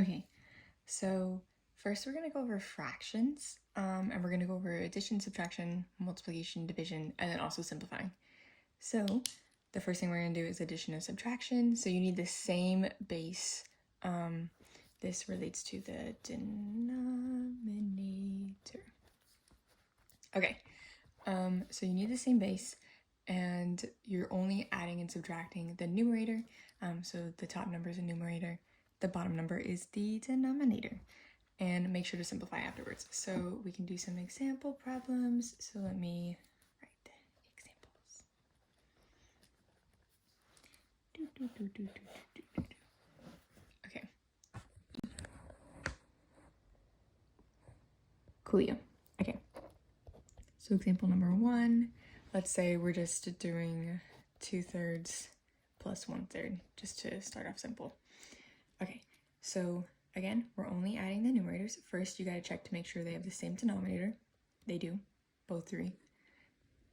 Okay, so first we're going to go over fractions, and we're going to go over addition, subtraction, multiplication, division, and then also simplifying. So the first thing we're going to do is addition and subtraction. So you need the same base. This relates to the denominator. Okay, so you need the same base, and you're only adding and subtracting the numerator. So the top number is a numerator, the bottom number is the denominator, and make sure to simplify afterwards. So we can do some example problems. So let me write the examples. Okay. Coolio. Okay. So example number 1, let's say we're just doing 2/3 plus 1/3, just to start off simple. Okay, so again, we're only adding the numerators. First, you gotta check to make sure they have the same denominator. They do, both 3.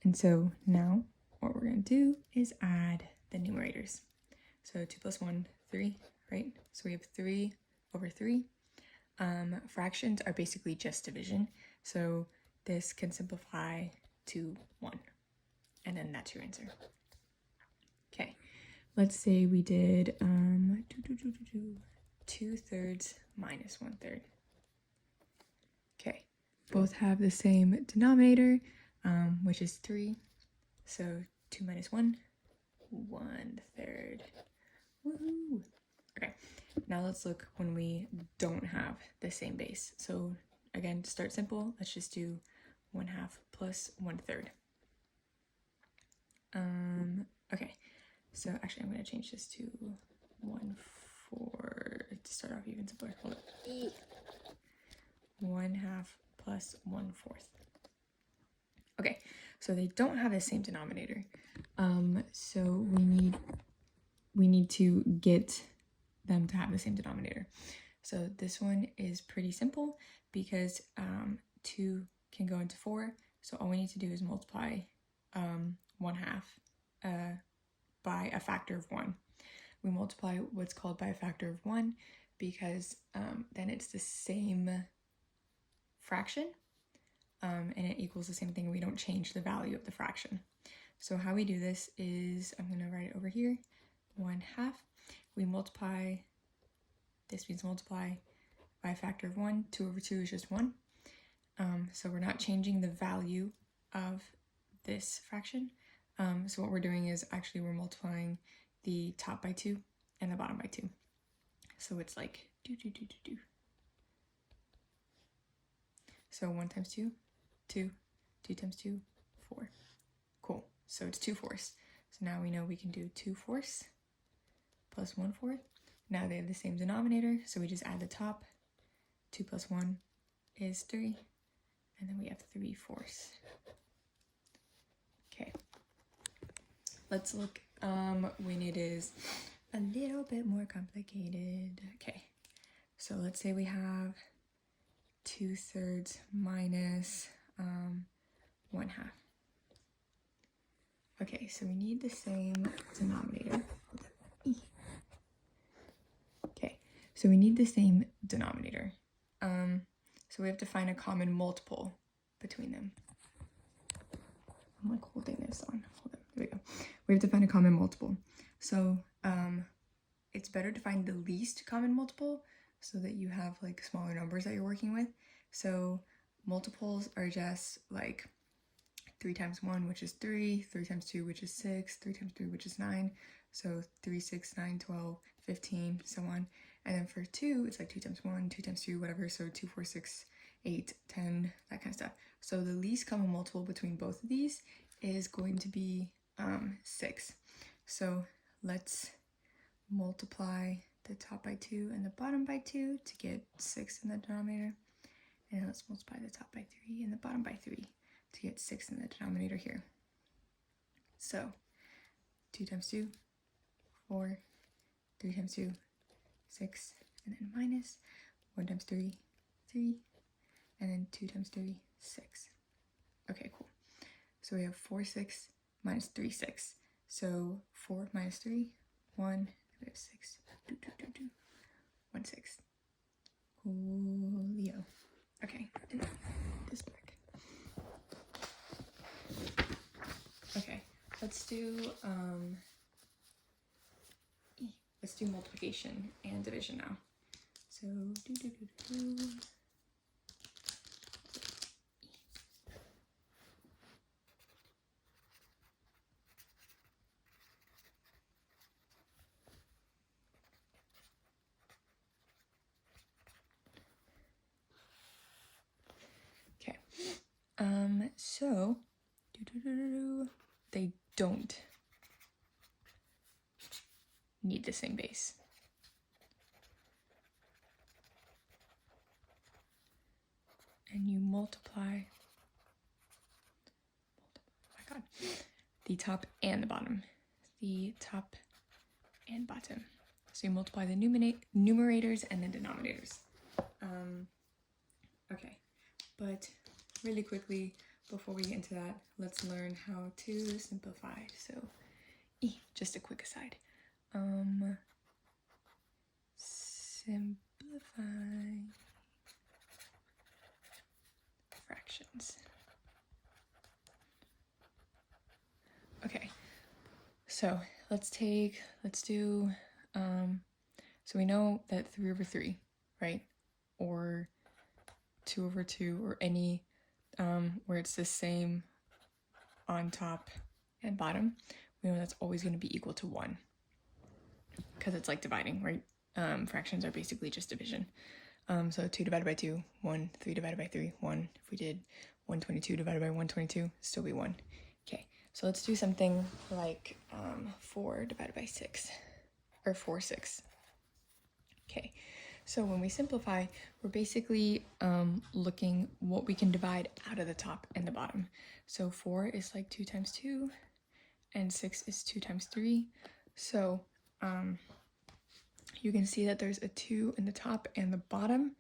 And so now what we're gonna do is add the numerators. So 2 plus 1, 3, right? So we have 3 over 3. Fractions are basically just division. So this can simplify to 1. And then that's your answer. Okay, let's say we did 2/3 minus 1/3. Okay, both have the same denominator, which is 3. So 2 minus 1, 1/3. Woohoo! Okay, now let's look when we don't have the same base. So again, to start simple, let's just do 1/2 plus 1/3. Okay, so actually I'm going to change this to 1/4 to start off even simpler. Hold on. 1/2 plus 1/4. Okay, so they don't have the same denominator. So we need to get them to have the same denominator. So this one is pretty simple because 2 can go into 4. So all we need to do is multiply 1/2 by a factor of 1. We multiply what's called by a factor of 1 because then it's the same fraction and it equals the same thing. We don't change the value of the fraction. So how we do this is, I'm going to write it over here, 1/2. We multiply, this means multiply by a factor of 1. 2 over 2 is just 1. So we're not changing the value of this fraction. So what we're doing is actually we're multiplying the top by 2 and the bottom by 2. So it's like So 1 times 2, 2, 2 times 2, 4. Cool. So it's 2/4. So now we know we can do 2/4 plus 1/4. Now they have the same denominator, so we just add the top. 2 plus 1 is 3, and then we have 3/4. Okay. Let's look when it is a little bit more complicated. Okay, so let's say we have 2/3 minus 1/2. Okay, so we need the same denominator. Okay, so we need the same denominator. So we have to find a common multiple between them. I'm like holding this on. Hold on. There we go. We have to find a common multiple. So it's better to find the least common multiple so that you have like smaller numbers that you're working with. So multiples are just like 3 times 1, which is 3, 3 times 2, which is 6, 3 times 3, which is 9. So 3, 6, 9, 12, 15, so on. And then for 2, it's like 2 times 1, 2 times 2, whatever. So 2, 4, 6, 8, 10, that kind of stuff. So the least common multiple between both of these is going to be 6. So let's multiply the top by 2 and the bottom by 2 to get 6 in the denominator. And let's multiply the top by 3 and the bottom by 3 to get 6 in the denominator here. So 2 times 2, 4, 3 times 2, 6, and then minus 1 times 3, 3, and then 2 times 3, 6. Okay, cool. So we have 4, 6 minus 3, 6. So 4 minus 3, 1, and we have 6, 2, 2, 2, 2, 1, 6. Leo. Okay, and this back. Okay, let's do multiplication and division now. So okay. So they don't need the same base. And you multiply, oh my god, the top and the bottom. The top and bottom. So you multiply the numerators and the denominators. Okay, but really quickly, before we get into that, let's learn how to simplify. So, just a quick aside. Simplify fractions. Okay, so let's do, so we know that 3 over 3, right? Or 2 over 2, or any where it's the same on top and bottom, we know that's always going to be equal to 1 because it's like dividing, right? Fractions are basically just division. So 2 divided by 2, 1, 3 divided by 3, 1. If we did 122 divided by 122, still be 1. Okay, so let's do something like 4 divided by 6, or 4 6. Okay, so when we simplify, we're basically looking what we can divide out of the top and the bottom. So 4 is like 2 times 2, and 6 is 2 times 3. So you can see that there's a 2 in the top and the bottom.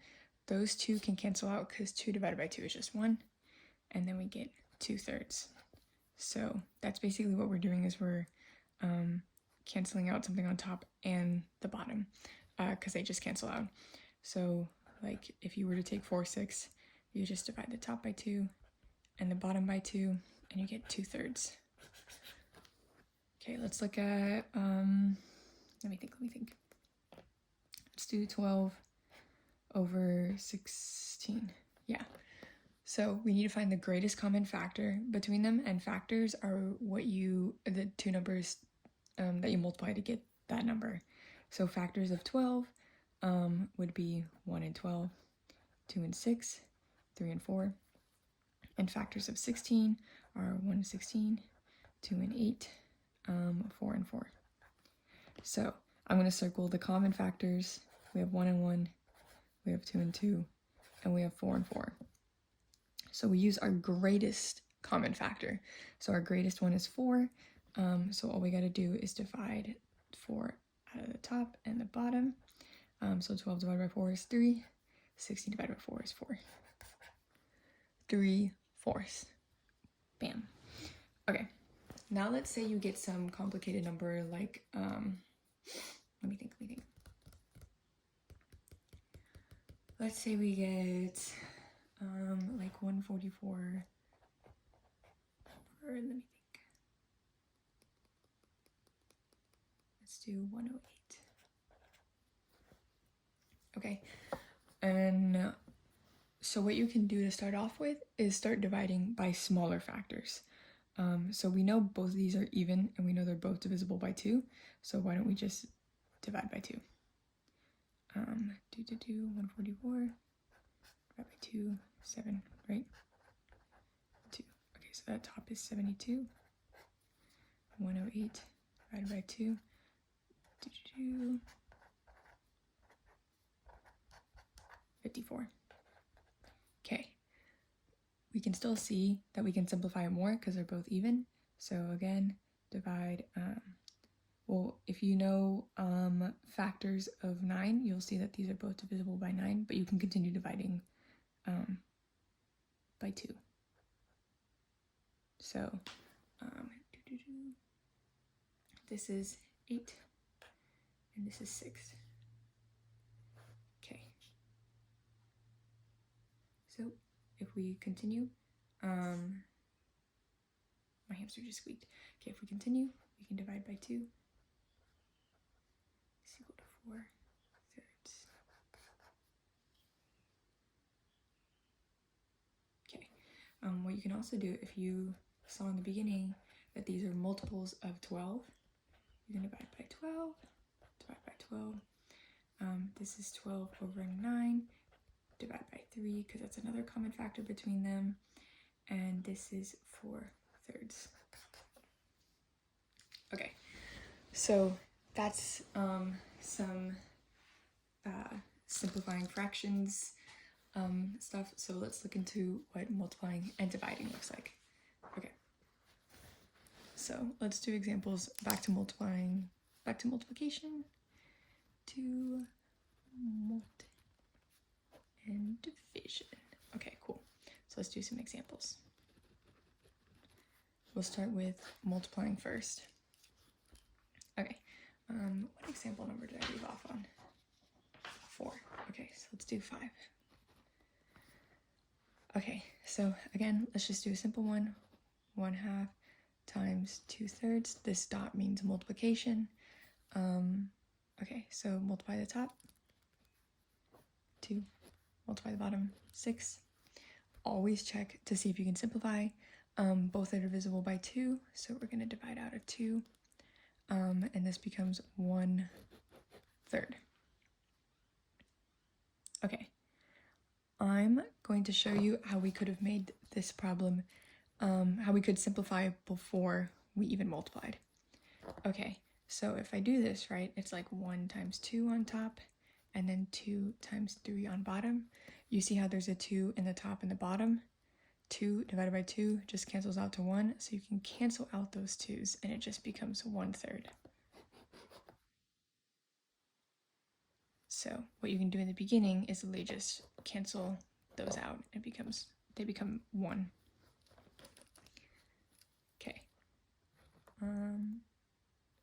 Those two can cancel out because 2 divided by 2 is just 1, and then we get 2/3. So that's basically what we're doing, is we're canceling out something on top and the bottom because they just cancel out. So like if you were to take 4 6, you just divide the top by 2 and the bottom by 2, and you get 2/3. Okay, let's look at let me think. Let's do 12 over 16. Yeah. So we need to find the greatest common factor between them, and factors are the two numbers that you multiply to get that number. So factors of 12 would be 1 and 12, 2 and 6, 3 and 4. And factors of 16 are 1 and 16, 2 and 8, 4 and 4. So I'm going to circle the common factors. We have 1 and 1, we have 2 and 2, and we have 4 and 4. So we use our greatest common factor. So our greatest one is 4. So all we got to do is divide 4 out of the top and the bottom. So 12 divided by 4 is 3. 16 divided by 4 is 4. 3/4. Bam. Okay. Now let's say you get some complicated number like, let me think. Let's say we get like 144, or let me think. Let's do 108. Okay, and so what you can do to start off with is start dividing by smaller factors. So we know both of these are even, and we know they're both divisible by 2, so why don't we just divide by 2? 144 divided by 2, 7, right? 2. Okay, so that top is 72. 108 divided by 2, 54. Okay, we can still see that we can simplify it more because they're both even. So again, divide, well, if you know factors of 9, you'll see that these are both divisible by 9, but you can continue dividing by 2. So this is 8, and this is 6. Okay. So if we continue, my hamster just squeaked. Okay, if we continue, we can divide by 2. Is equal to 4/3. Okay, what you can also do, if you saw in the beginning that these are multiples of 12, you can divide by 12, divide by 12. This is 12 over 9, divide by 3, because that's another common factor between them. And this is 4/3. Okay, so that's some simplifying fractions stuff. So let's look into what multiplying and dividing looks like. Okay, so let's do examples back to multiplication, to multi and division. Okay, cool. So let's do some examples. We'll start with multiplying first. Okay, what example number did I leave off on? 4. Okay, so let's do 5. Okay, so again, let's just do a simple one. 1/2 times 2/3. This dot means multiplication. Okay, so multiply the top. 2. Multiply the bottom. 6. Always check to see if you can simplify. Both are divisible by 2, so we're going to divide out of 2. And this becomes 1/3. Okay, I'm going to show you how we could have made this problem, how we could simplify before we even multiplied. Okay, so if I do this, right, it's like 1 times 2 on top, and then 2 times 3 on bottom. You see how there's a 2 in the top and the bottom? 2 divided by 2 just cancels out to 1, so you can cancel out those 2's, and it just becomes 1/3. So what you can do in the beginning is literally just cancel those out. They become 1. Okay.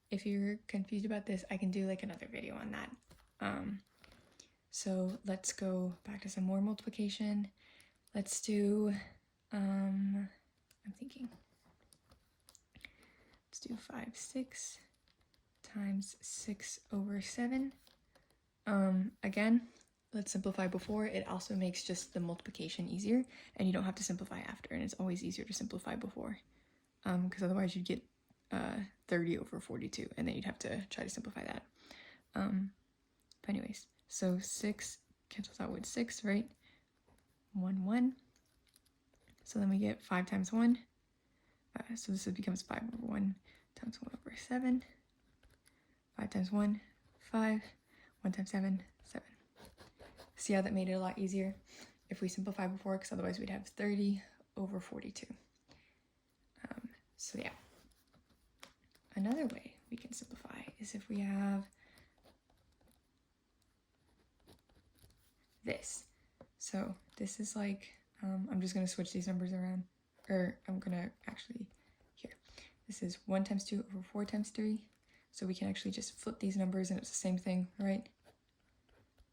If you're confused about this, I can do like another video on that. So let's go back to some more multiplication. Let's do, I'm thinking, let's do 5/6 times 6/7. Again, let's simplify before. It also makes just the multiplication easier, and you don't have to simplify after, and it's always easier to simplify before, because otherwise you'd get 30/42, and then you'd have to try to simplify that. But anyways, so 6 cancels out with 6, right? 1/1. So then we get 5 times 1. So this becomes 5/1 times 1/7. 5 times 1, 5. 1 times 7, 7. See how that made it a lot easier if we simplify before, because otherwise we'd have 30/42. So yeah. Another way we can simplify is if we have this. So this is like, I'm just going to switch these numbers around, or I'm going to actually, here. This is 1 times 2 over 4 times 3. So we can actually just flip these numbers and it's the same thing, right?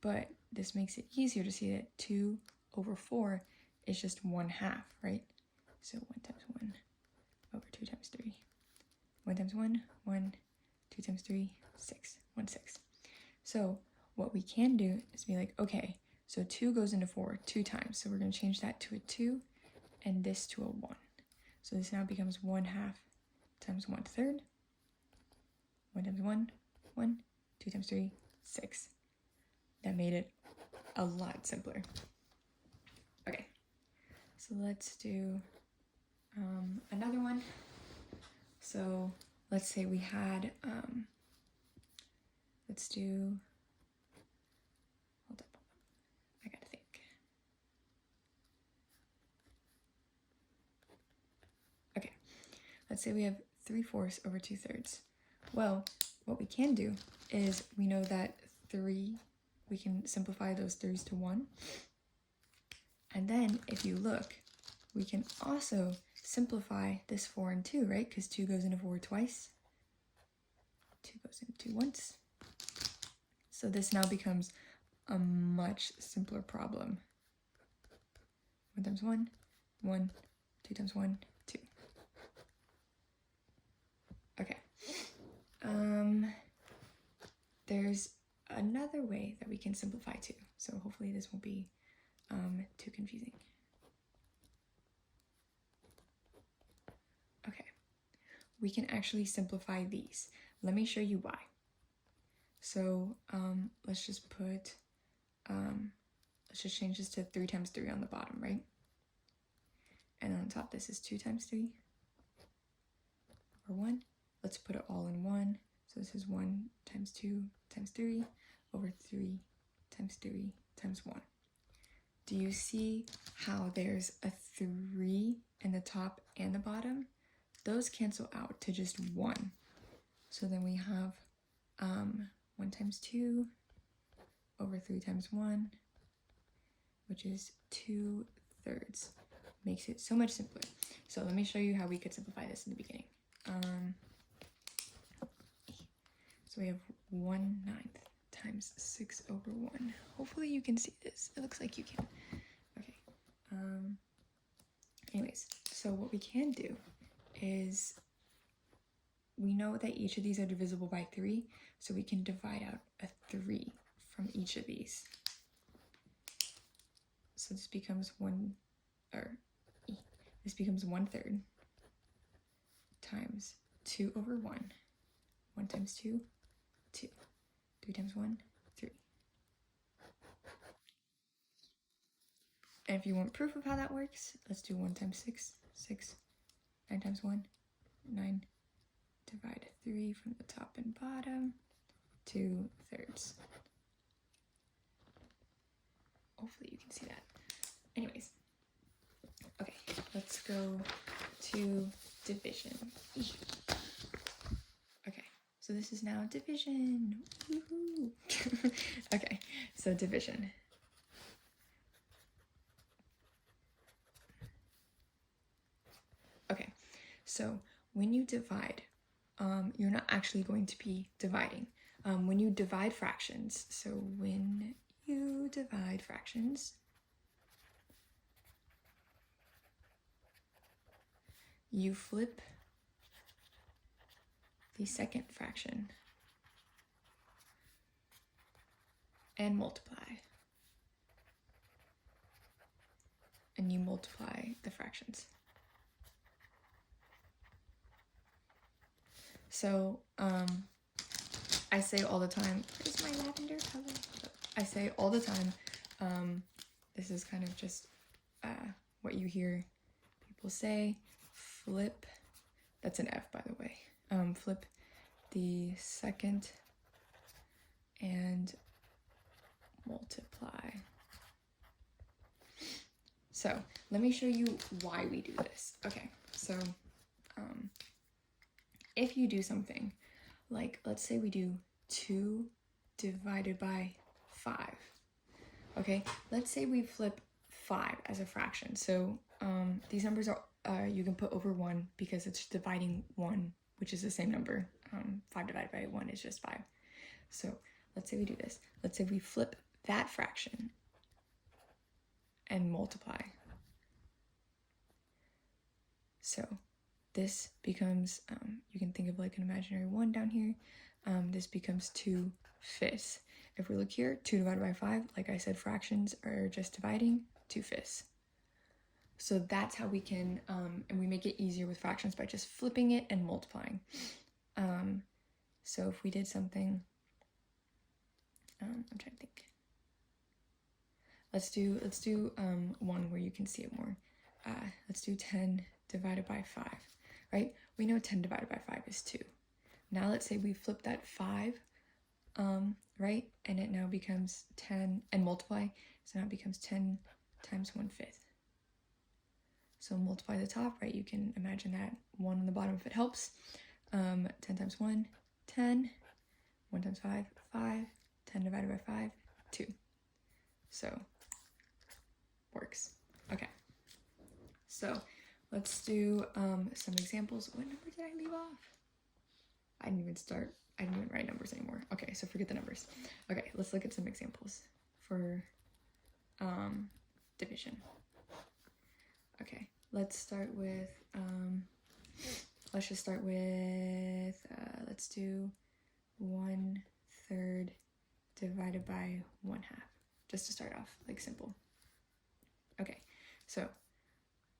But this makes it easier to see that 2/4 is just 1/2, right? So 1 times 1 over 2 times 3. 1 times 1, 1, 2 times 3, 6, 1/6. So what we can do is be like, okay, so 2 goes into 4 2 times. So we're going to change that to a 2 and this to a 1. So this now becomes 1/2 times 1/3. 1 times 1, 1, 2 times 3, 6. That made it a lot simpler. Okay, so let's do another one. So let's say we had, let's do, hold up, I gotta think. Okay, let's say we have 3/4 over 2/3. Well, what we can do is we know that 3, we can simplify those 3's to 1. And then if you look, we can also simplify this 4 and 2, right? Because 2 goes into 4 twice. 2 goes into 2 once. So this now becomes a much simpler problem. 1 times 1, 1, 2 times 1, 2. Okay. There's another way that we can simplify too. So hopefully this won't be too confusing. Okay. We can actually simplify these. Let me show you why. So let's just put, let's just change this to 3 times 3 on the bottom, right? And on top, this is 2 times 3 over 1. Let's put it all in 1. So this is 1 times 2 times 3 over 3 times 3 times 1. Do you see how there's a 3 in the top and the bottom? Those cancel out to just 1. So then we have 1 times 2 over 3 times 1, which is 2/3. Makes it so much simpler. So let me show you how we could simplify this in the beginning. So we have 1/9 times 6 over 1. Hopefully you can see this. It looks like you can. Okay. Anyways, so what we can do is we know that each of these are divisible by 3, so we can divide out a 3 from each of these. So this becomes 1/3 times 2 over 1. 1 times 2, 2. 3 times 1, 3. And if you want proof of how that works, let's do 1 times 6, 6. 9 times 1, 9. Divide 3 from the top and bottom, 2/3. Hopefully you can see that. Anyways, okay, let's go to division. Okay, so this is now division. Woohoo! Okay, so division. Okay, so when you divide, you're not actually going to be dividing. When you divide fractions, so when you divide fractions, you flip the second fraction and multiply. And you multiply the fractions. So, I say all the time, where's my lavender color? I say all the time, this is kind of just what you hear people say, flip, that's an F by the way, flip the second and multiply. So let me show you why we do this. Okay, so if you do something like, let's say we do 2 divided by 5. Okay, let's say we flip 5 as a fraction. So these numbers are, you can put over 1 because it's dividing 1, which is the same number. 5 divided by 1 is just 5. So let's say we do this. Let's say we flip that fraction and multiply. So this becomes, you can think of like an imaginary 1 down here. This becomes 2/5. If we look here, 2 divided by 5, like I said, fractions are just dividing 2/5. So that's how we can, and we make it easier with fractions by just flipping it and multiplying. So if we did something, I'm trying to think. Let's do one where you can see it more. Let's do 10 divided by 5, right? We know 10 divided by 5 is 2. Now let's say we flip that 5, right? And it now becomes 10 and multiply. So now it becomes 10 times 1/5. So multiply the top, right? You can imagine that 1 on the bottom if it helps. 10 times 1, 10. 1 times 5, 5. 10 divided by 5, 2. So works. Okay. So let's do some examples. What number did I leave off? I didn't even write numbers anymore. Okay, so forget the numbers. Okay, let's look at some examples for division. Okay, let's start with, let's just start with, let's do 1/3 divided by 1/2, just to start off, like simple. Okay, so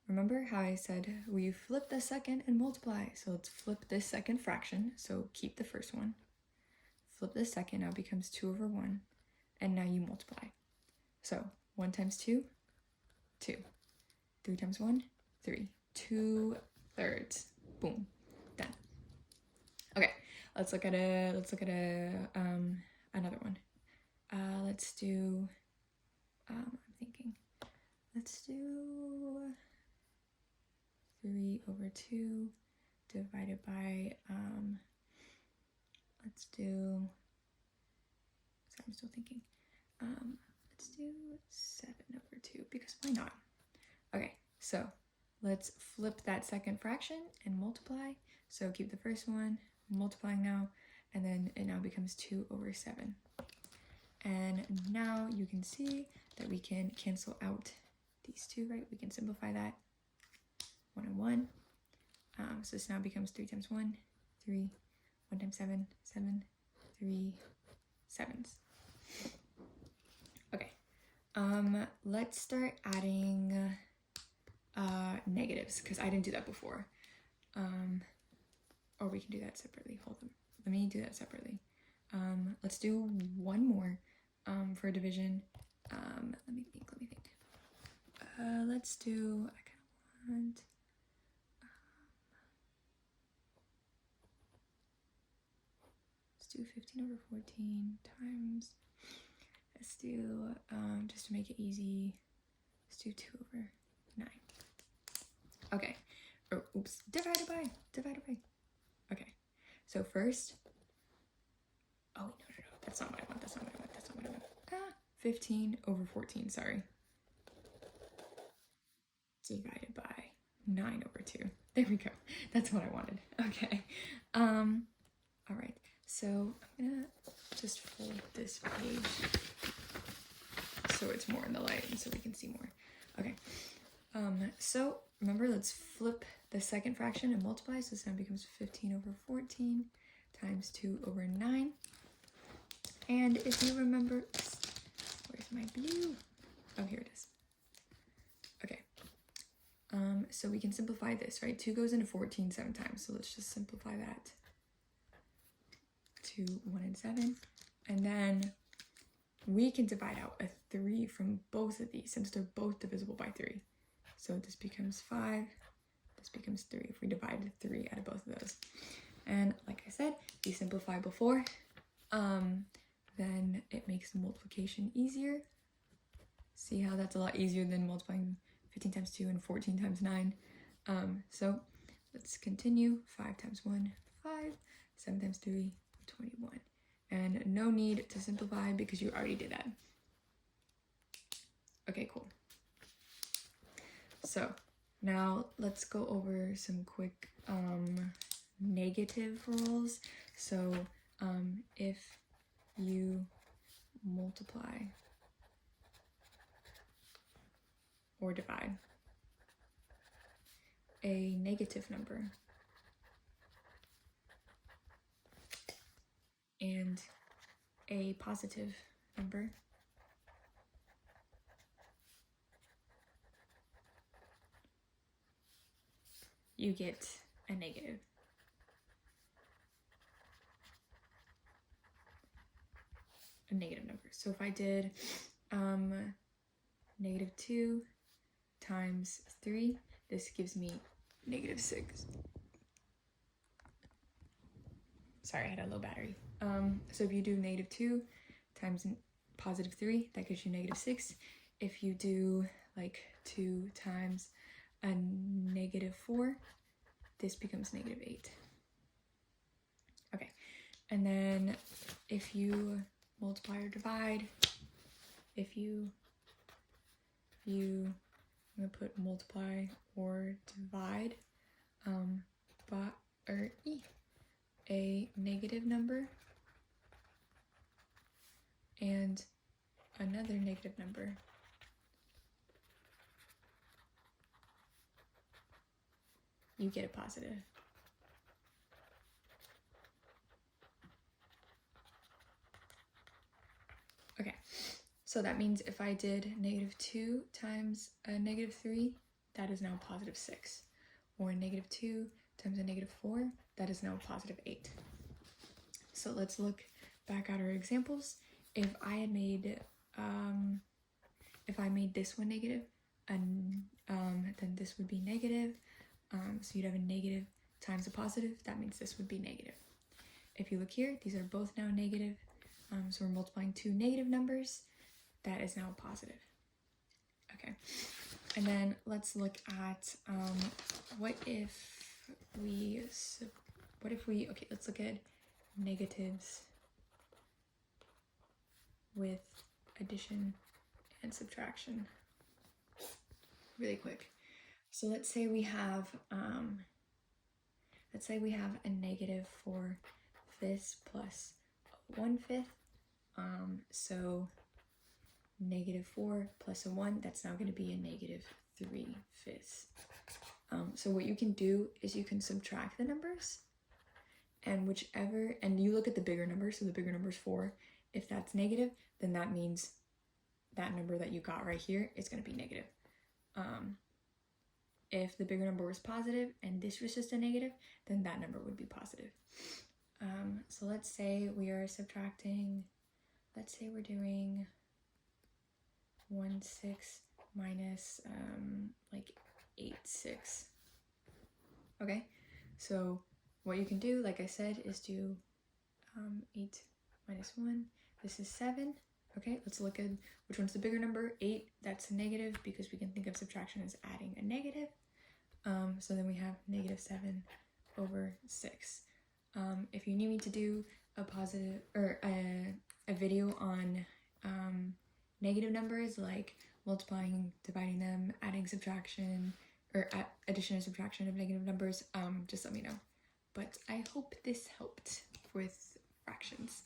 remember how I said we flip the second and multiply? So let's flip this second fraction, so keep the first one. Flip the second, now it becomes 2/1, and now you multiply. So 1 times 2, 2. 3 times 1, 3. 2/3. Boom. Done. Okay, let's look at another one. Let's do, I'm thinking, let's do 3/2 divided by, let's do, sorry, I'm still thinking. Let's do 7/2, because why not? Okay, so let's flip that second fraction and multiply. So keep the first one, multiplying now, and then it now becomes 2/7. And now you can see that we can cancel out these two, right? We can simplify that. 1 and 1. So this now becomes 3 times 1, 3. 1 times 7, 7. 3 7s. Okay. Let's start adding negatives, because I didn't do that before. Or we can do that separately. Hold on. Let me do that separately. Let's do one more for division. Let me think. Let's do, I kind of want, let's do 15/14 times, let's do, just to make it easy, let's do 2/9. Okay, oh, oops, divided by. Okay, so first, oh, no, that's not what I want. 15/14, sorry. Divided by 9/2. There we go. That's what I wanted. Okay. All right. So I'm gonna just fold this page so it's more in the light and so we can see more. Okay. So remember, let's flip the second fraction and multiply. So this now becomes 15/14 times 2/9. And if you remember, where's my blue? Oh, here it is. Okay. So we can simplify this, right? 2 goes into 14 7 times. So let's just simplify that to 1 and 7. And then we can divide out a 3 from both of these since they're both divisible by 3. So this becomes 5, this becomes 3 if we divided 3 out of both of those. And like I said, we simplified before, then it makes the multiplication easier. See how that's a lot easier than multiplying 15 times 2 and 14 times 9. So let's continue. 5 times 1, 5. 7 times 3, 21. And no need to simplify because you already did that. Okay, cool. So now let's go over some quick negative rules. So if you multiply or divide a negative number and a positive number, you get a negative. A negative number. So if I did -2 times 3, this gives me -6. Sorry, I had a low battery. So if you do -2 times +3, that gives you -6. If you do like 2 times a -4, this becomes -8. Okay, and then if you multiply or divide, I'm gonna put multiply or divide a negative number and another negative number, you get a positive. Okay, so that means if I did -2 times a -3, that is now +6. Or -2 times a -4, that is now +8. So let's look back at our examples. If I had made, if I made this one negative, and then this would be negative. So you'd have a negative times a positive. That means this would be negative. If you look here, these are both now negative. So we're multiplying two negative numbers. That is now positive. Okay. And then let's look at what if we, okay, let's look at negatives with addition and subtraction really quick. So let's say we have a negative for this plus 1/5. So -4 plus a 1, that's now going to be a -3/5. So what you can do is you can subtract the numbers, and you look at the bigger number, so the bigger number is 4. If that's negative, then that means that number that you got right here is going to be negative. If the bigger number was positive and this was just a negative, then that number would be positive. So let's say we are subtracting, let's say we're doing 1/6 minus like 8/6. Okay, so what you can do, like I said, is do 8 minus 1. This is 7. Okay, let's look at which one's the bigger number. 8, that's a negative because we can think of subtraction as adding a negative. So then we have -7/6. If you need me to do a positive or a video on negative numbers, like multiplying, dividing them, adding, subtraction, or addition and subtraction of negative numbers, just let me know. But I hope this helped with fractions.